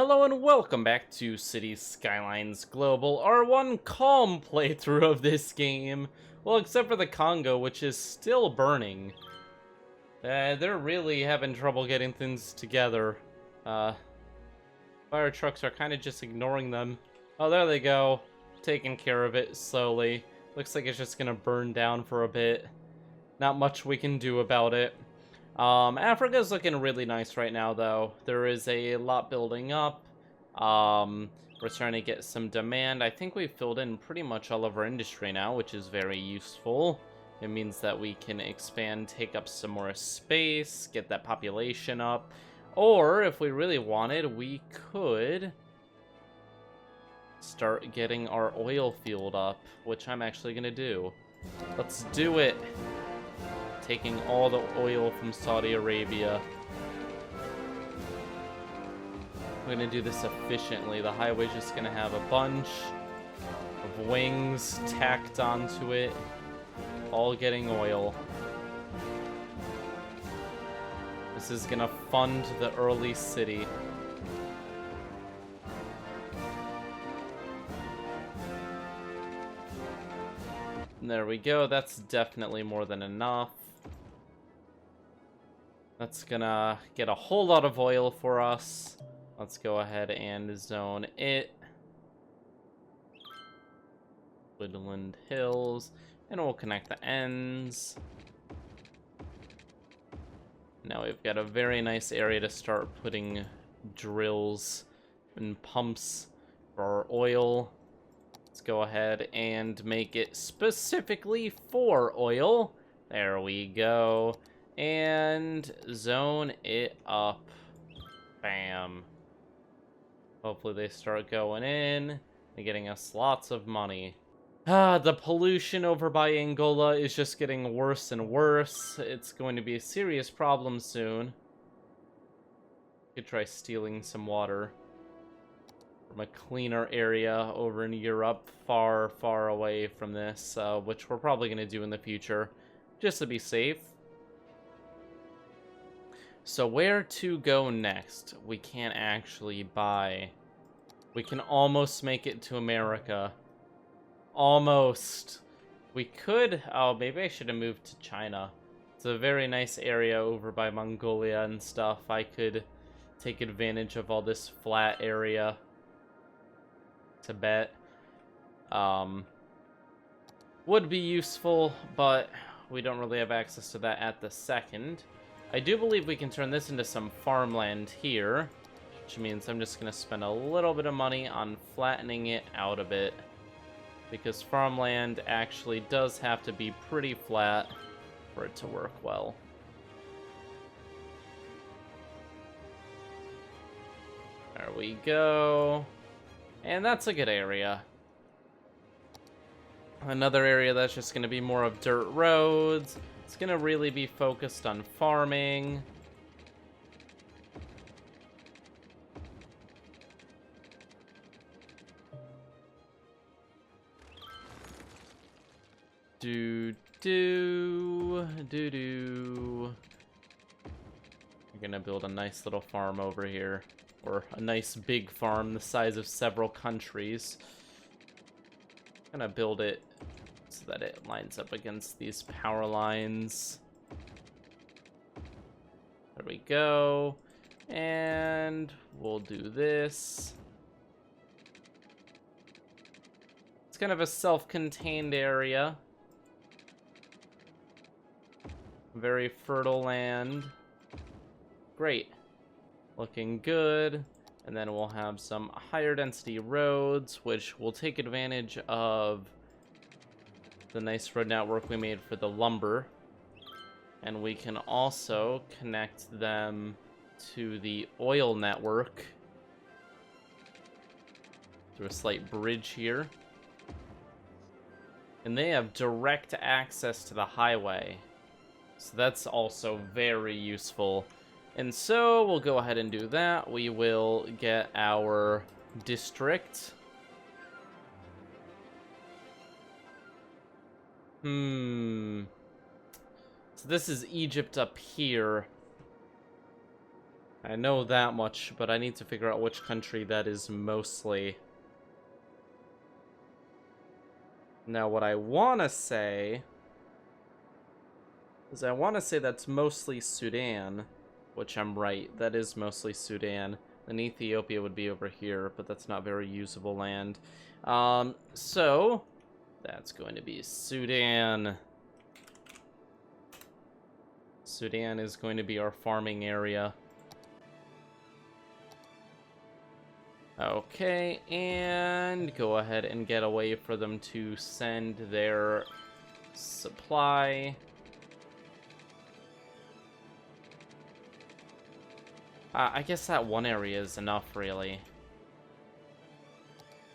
Hello and welcome back to Cities Skylines Global, our one calm playthrough of this game. Well, except for the Congo, which is still burning. They're really having trouble getting things together. Fire trucks are kind of just ignoring them. Oh, there they go. Taking care of it slowly. Looks like it's just gonna burn down for a bit. Not much we can do about it. Africa's looking really nice right now, though. There is a lot building up. We're starting to get some demand. I think we've filled in pretty much all of our industry now, which is very useful. It means that we can expand, take up some more space, get that population up. Or, if we really wanted, we could start getting our oil field up, which I'm actually going to do. Let's do it! Taking all the oil from Saudi Arabia. We're gonna do this efficiently. The highway's just gonna have a bunch of wings tacked onto it, all getting oil. This is gonna fund the early city. And there we go. That's definitely more than enough. That's gonna get a whole lot of oil for us. Let's go ahead and zone it. Woodland Hills. And we'll connect the ends. Now we've got a very nice area to start putting drills and pumps for our oil. Let's go ahead and make it specifically for oil. There we go. And zone it up. Bam. Hopefully they start going in and getting us lots of money. The pollution over by Angola is just getting worse and worse. It's going to be a serious problem soon. Could try stealing some water from a cleaner area over in Europe, far, far away from this, which we're probably going to do in the future, just to be safe. So where to go next? We can't actually buy. We can almost make it to America. Almost. We could... Oh, maybe I should have moved to China. It's a very nice area over by Mongolia and stuff. I could take advantage of all this flat area. Tibet. Would be useful, but we don't really have access to that at the second. I do believe we can turn this into some farmland here, which means I'm just going to spend a little bit of money on flattening it out a bit, because farmland actually does have to be pretty flat for it to work well. There we go. And that's a good area. Another area that's just going to be more of dirt roads. It's going to really be focused on farming. Do. We're going to build a nice little farm over here. Or a nice big farm the size of several countries. I'm going to build it so that it lines up against these power lines. There we go. And we'll do this. It's kind of a self-contained area. Very fertile land. Great. Looking good. And then we'll have some higher density roads, which will take advantage of the nice road network we made for the lumber. And we can also connect them to the oil network through a slight bridge here. And they have direct access to the highway. So that's also very useful. And so we'll go ahead and do that. We will get our district. So this is Egypt up here. I know that much, but I need to figure out which country that is mostly. Now, what I want to say is that's mostly Sudan, which I'm right. That is mostly Sudan. Then Ethiopia would be over here, but that's not very usable land. So that's going to be Sudan. Sudan is going to be our farming area. Okay, and go ahead and get a way for them to send their supply. I guess that one area is enough, really.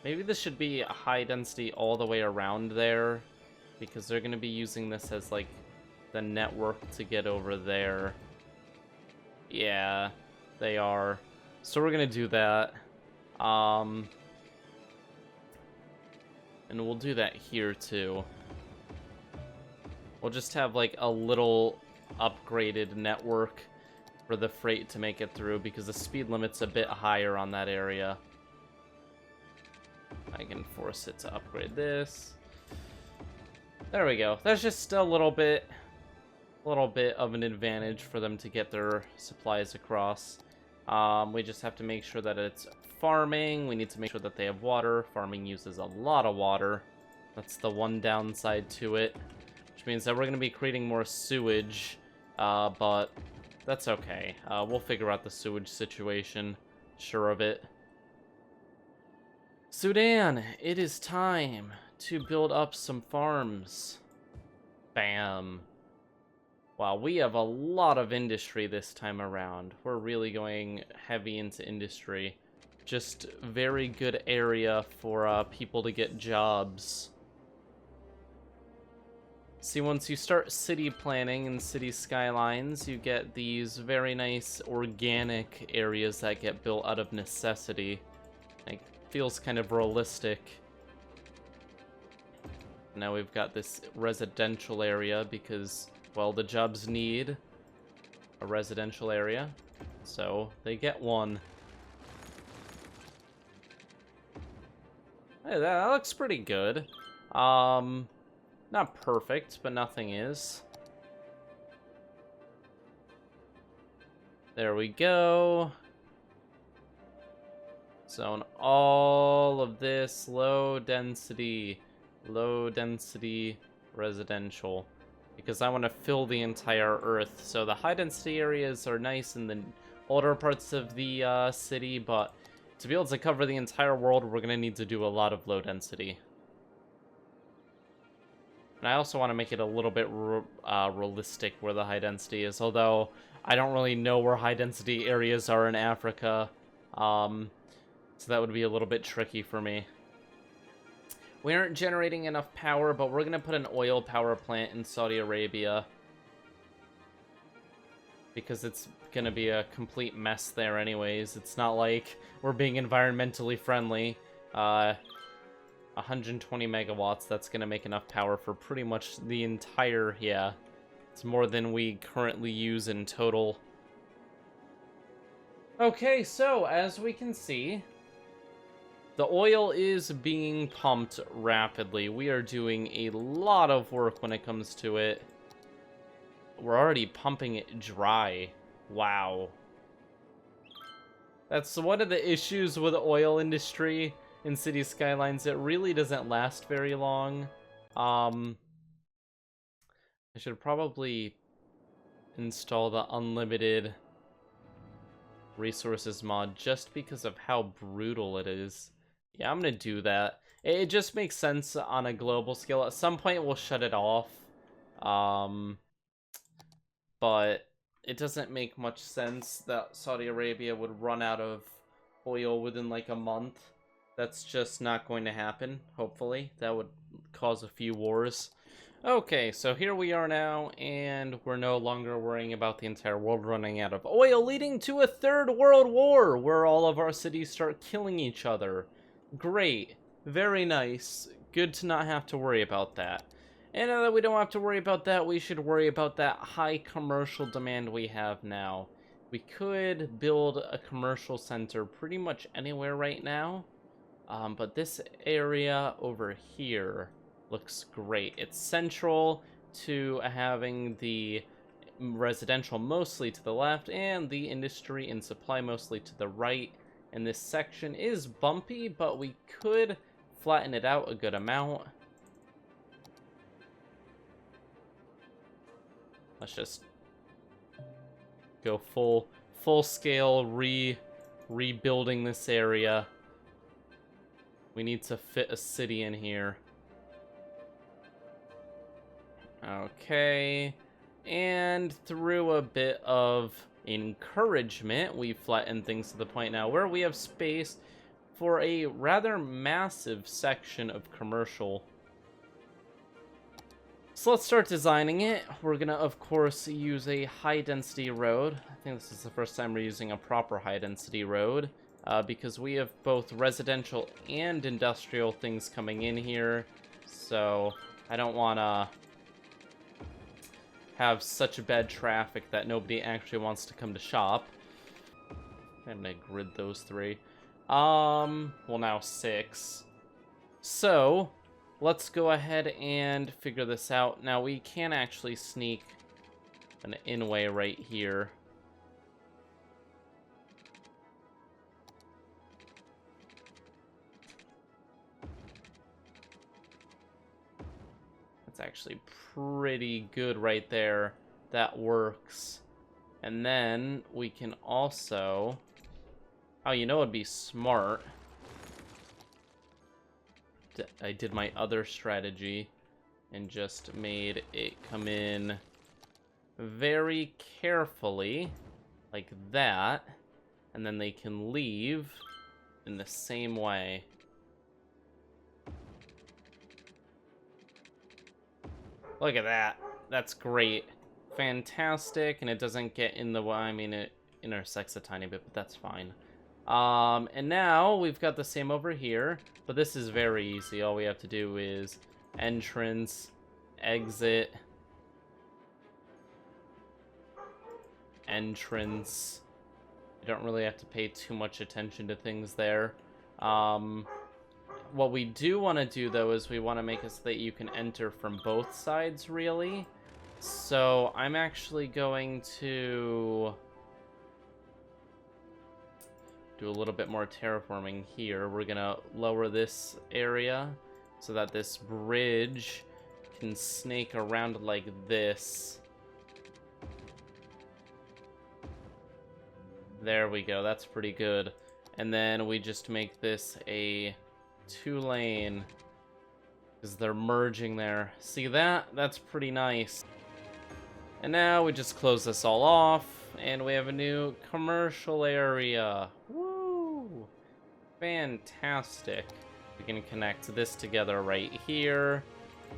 Maybe this should be a high density all the way around there, because they're going to be using this as, like, the network to get over there. Yeah, they are. So we're going to do that. And we'll do that here too. We'll just have like a little upgraded network for the freight to make it through, because the speed limit's a bit higher on that area. I can force it to upgrade this. There we go. That's just a little bit of an advantage for them to get their supplies across. We just have to make sure that it's farming. We need to make sure that they have water. Farming uses a lot of water. That's the one downside to it, which means that we're going to be creating more sewage, but that's okay. We'll figure out the sewage situation. Sure of it. Sudan, it is time to build up some farms. Bam. Wow, we have a lot of industry this time around. We're really going heavy into industry. Just very good area for people to get jobs. See, once you start city planning and city skylines, you get these very nice organic areas that get built out of necessity. Like, feels kind of realistic. Now we've got this residential area because, well, the jobs need a residential area, so they get one. Hey, that looks pretty good. Not perfect, but nothing is. There we go. Zone all of this low density residential, because I want to fill the entire Earth. So the high density areas are nice in the older parts of the city, but to be able to cover the entire world, we're going to need to do a lot of low density. And I also want to make it a little bit realistic where the high density is, although I don't really know where high density areas are in Africa, so that would be a little bit tricky for me. We aren't generating enough power, but we're going to put an oil power plant in Saudi Arabia, because it's going to be a complete mess there anyways. It's not like we're being environmentally friendly. 120 megawatts, that's going to make enough power for pretty much the entire, yeah. It's more than we currently use in total. Okay, so as we can see, the oil is being pumped rapidly. We are doing a lot of work when it comes to it. We're already pumping it dry. Wow. That's one of the issues with the oil industry in City Skylines. It really doesn't last very long. I should probably install the unlimited resources mod just because of how brutal it is. Yeah, I'm gonna do that. It just makes sense on a global scale. At some point we'll shut it off, but it doesn't make much sense that Saudi Arabia would run out of oil within like a month. That's just not going to happen, hopefully. That would cause a few wars. Okay, so here we are now, and we're no longer worrying about the entire world running out of oil, leading to a third world war, where all of our cities start killing each other. Great. Very nice. Good to not have to worry about that. And now that we don't have to worry about that, we should worry about that high commercial demand we have now. We could build a commercial center pretty much anywhere right now. But this area over here looks great. It's central to having the residential mostly to the left and the industry and supply mostly to the right. And this section is bumpy, but we could flatten it out a good amount. Let's just go full scale rebuilding this area. We need to fit a city in here. Okay. And through a bit of encouragement, we flattened things to the point now where we have space for a rather massive section of commercial. So let's start designing it. We're gonna, of course, use a high-density road. I think this is the first time we're using a proper high-density road, because we have both residential and industrial things coming in here. So I don't want to have such bad traffic that nobody actually wants to come to shop. I'm gonna grid those 3. Well, now 6. So let's go ahead and figure this out. Now, we can actually sneak an in-way right here. That's actually pretty good right there. That works. And then we can also... Oh, you know it'd be smart. I did my other strategy and just made it come in very carefully, like that, and then they can leave in the same way. Look at that. That's great. Fantastic, and it doesn't get in the way. I mean, it intersects a tiny bit, but that's fine. And now we've got the same over here, but this is very easy. All we have to do is entrance, exit, entrance. You don't really have to pay too much attention to things there. What we do want to do, though, is we want to make it so that you can enter from both sides, really. So I'm actually going to do a little bit more terraforming here. We're gonna lower this area so that this bridge can snake around like this. There we go, that's pretty good. And then we just make this a 2-lane, because they're merging there. See that? That's pretty nice. And now we just close this all off, and we have a new commercial area. Woo! Fantastic. We can connect this together right here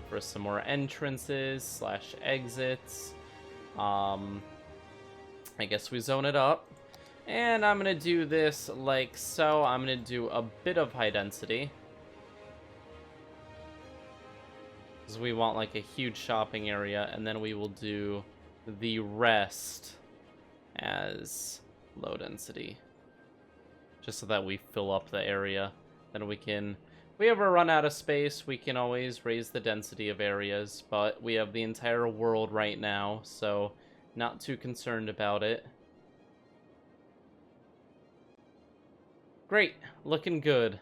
for some more entrances / exits. I guess we zone it up. And I'm gonna do this like so. I'm gonna do a bit of high density, because we want like a huge shopping area, and then we will do the rest as low density, just so that we fill up the area. Then we can, if we ever run out of space, we can always raise the density of areas, but we have the entire world right now, so not too concerned about it. Great, looking good.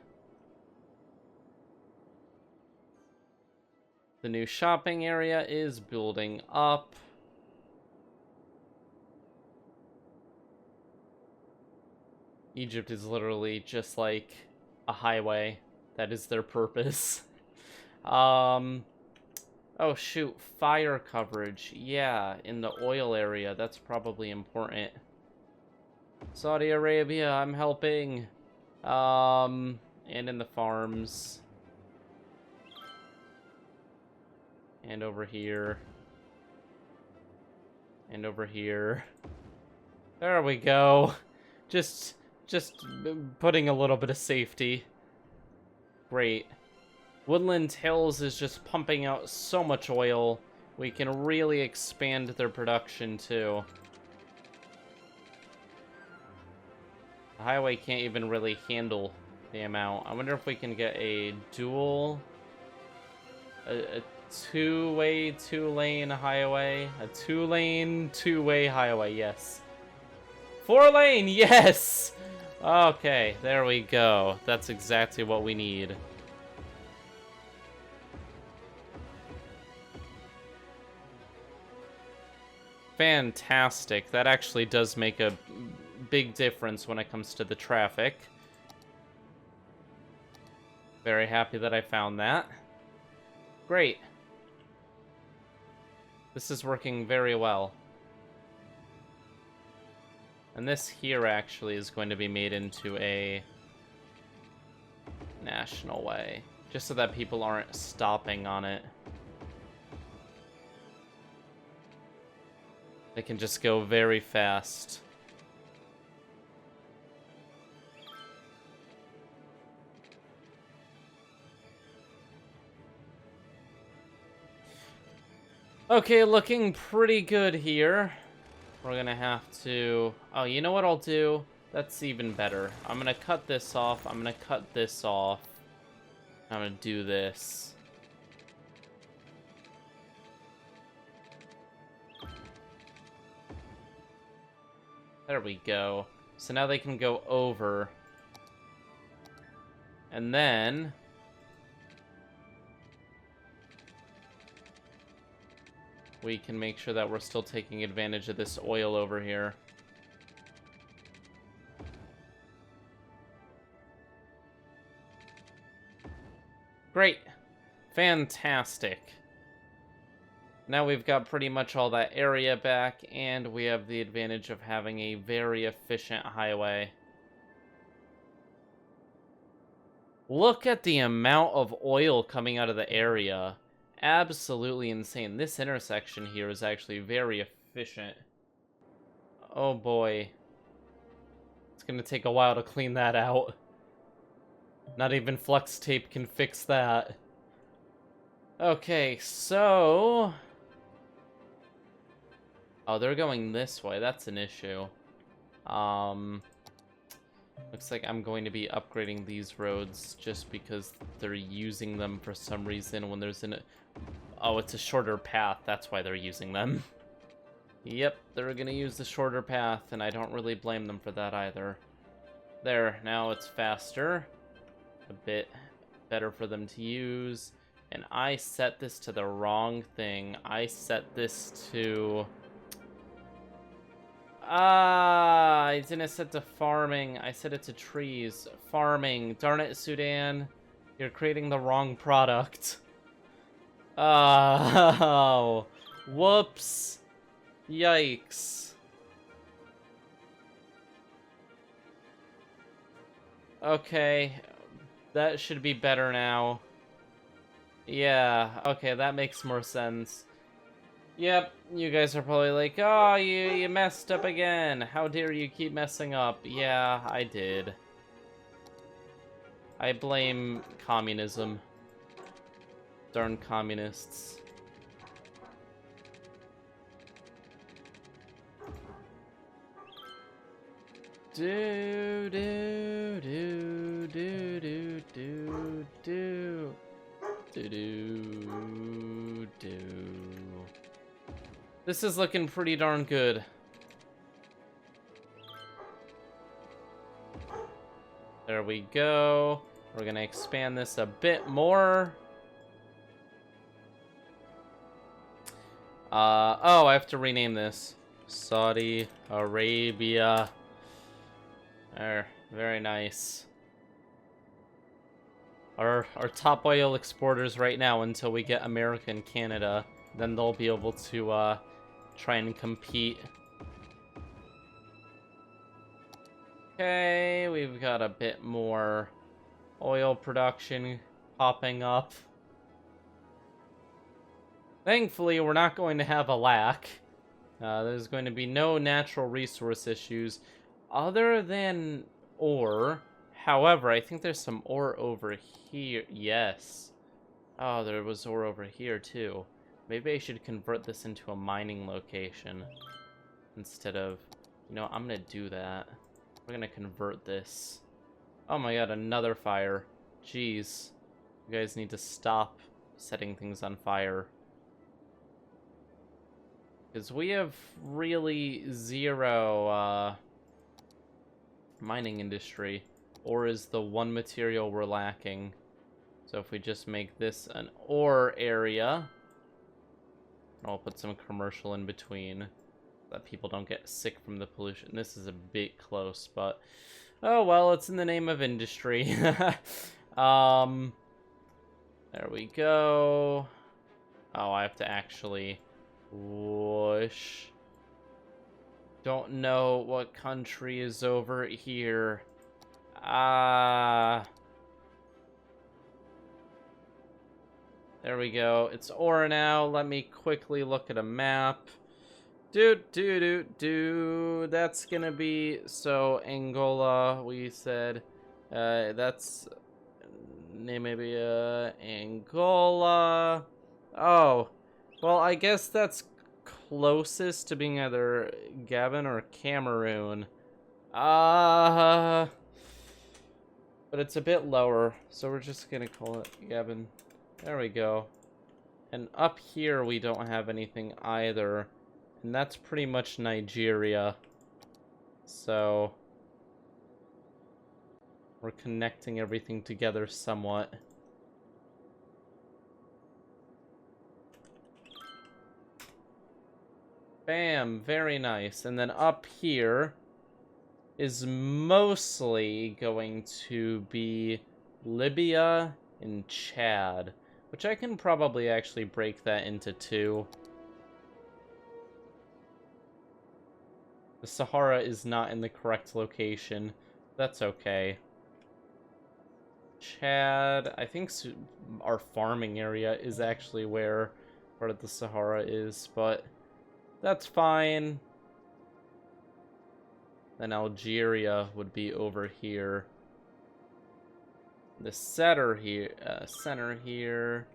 The new shopping area is building up. Egypt is literally just like a highway. That is their purpose. Oh shoot, fire coverage. Yeah, in the oil area, that's probably important. Saudi Arabia, I'm helping. And in the farms. And over here. And over here. There we go. Just putting a little bit of safety. Great. Woodland Hills is just pumping out so much oil. We can really expand their production too. The highway can't even really handle the amount. I wonder if we can get a dual... a two-way, two-lane highway. A two-lane, two-way highway, yes. Four-lane, yes! Okay, there we go. That's exactly what we need. Fantastic. That actually does make a big difference when it comes to the traffic. Very happy that I found that. Great. This is working very well. And this here actually is going to be made into a national way, just so that people aren't stopping on it. They can just go very fast. Okay, looking pretty good here. We're gonna have to... Oh, you know what I'll do? That's even better. I'm gonna cut this off. I'm gonna cut this off. I'm gonna do this. There we go. So now they can go over. And then... we can make sure that we're still taking advantage of this oil over here. Great. Fantastic. Now we've got pretty much all that area back, and we have the advantage of having a very efficient highway. Look at the amount of oil coming out of the area. Absolutely insane. This intersection here is actually very efficient. Oh boy. It's gonna take a while to clean that out. Not even flex tape can fix that. Okay, so... oh, they're going this way. That's an issue. Looks like I'm going to be upgrading these roads just because they're using them for some reason when there's an... oh, it's a shorter path. That's why they're using them. Yep, they're gonna use the shorter path, and I don't really blame them for that either. There, now it's faster. A bit better for them to use. And I set this to the wrong thing. I set this to... I didn't set to farming. I set it to trees. Farming. Darn it, Sudan. You're creating the wrong product. Oh. Whoops. Yikes. Okay. That should be better now. Yeah, okay, that makes more sense. Yep, you guys are probably like, oh, you messed up again. How dare you keep messing up? Yeah, I did. I blame communism. Darn communists. Do, do, do, do, do, do, do. Do. This is looking pretty darn good. There we go. We're gonna expand this a bit more. Oh, I have to rename this. Saudi Arabia. There, very nice. Our top oil exporters right now until we get America and Canada. Then they'll be able to try and compete. Okay, we've got a bit more oil production popping up. Thankfully, we're not going to have a lack. There's going to be no natural resource issues other than ore. However, I think there's some ore over here. Yes. Oh, there was ore over here, too. Maybe I should convert this into a mining location instead of... you know, I'm going to do that. We're gonna convert this. Oh my god, another fire. Jeez. You guys need to stop setting things on fire. Because we have really zero mining industry. Ore is the one material we're lacking. So if we just make this an ore area, I'll put some commercial in between so that people don't get sick from the pollution. This is a bit close, but oh well, it's in the name of industry. There we go. Oh, I have to actually whoosh. Don't know what country is over here. There we go. It's ore now. Let me quickly look at a map. That's gonna be, so Angola, we said. That's maybe Angola. Oh, well, I guess that's closest to being either Gabon or Cameroon. But it's a bit lower, so we're just gonna call it Gabon. There we go. And up here we don't have anything either. And that's pretty much Nigeria. So we're connecting everything together somewhat. Bam, very nice. And then up here is mostly going to be Libya and Chad, which I can probably actually break that into two. The Sahara is not in the correct location. That's okay. Chad, I think our farming area is actually where part of the Sahara is, but that's fine. Then Algeria would be over here. The center here,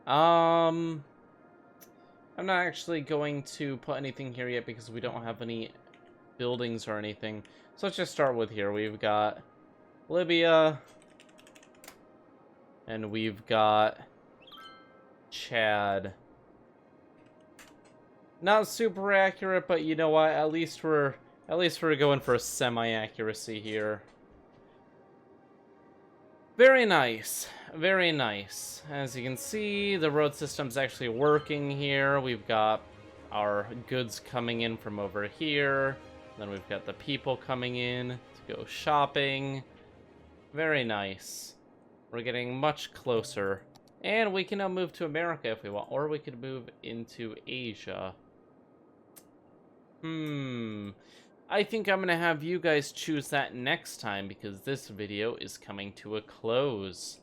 I'm not actually going to put anything here yet because we don't have any buildings or anything. So let's just start with here. We've got Libya, and we've got Chad. Not super accurate, but you know what? At least we're going for a semi-accuracy here. Very nice. Very nice. As you can see, the road system's actually working here. We've got our goods coming in from over here. Then we've got the people coming in to go shopping. Very nice. We're getting much closer. And we can now move to America if we want. Or we could move into Asia. I think I'm going to have you guys choose that next time because this video is coming to a close.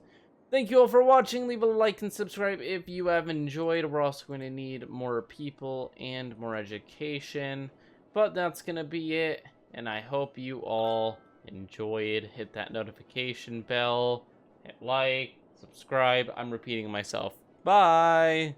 Thank you all for watching. Leave a like and subscribe if you have enjoyed. We're also going to need more people and more education. But that's going to be it. And I hope you all enjoyed. Hit that notification bell. Hit like, subscribe. I'm repeating myself. Bye!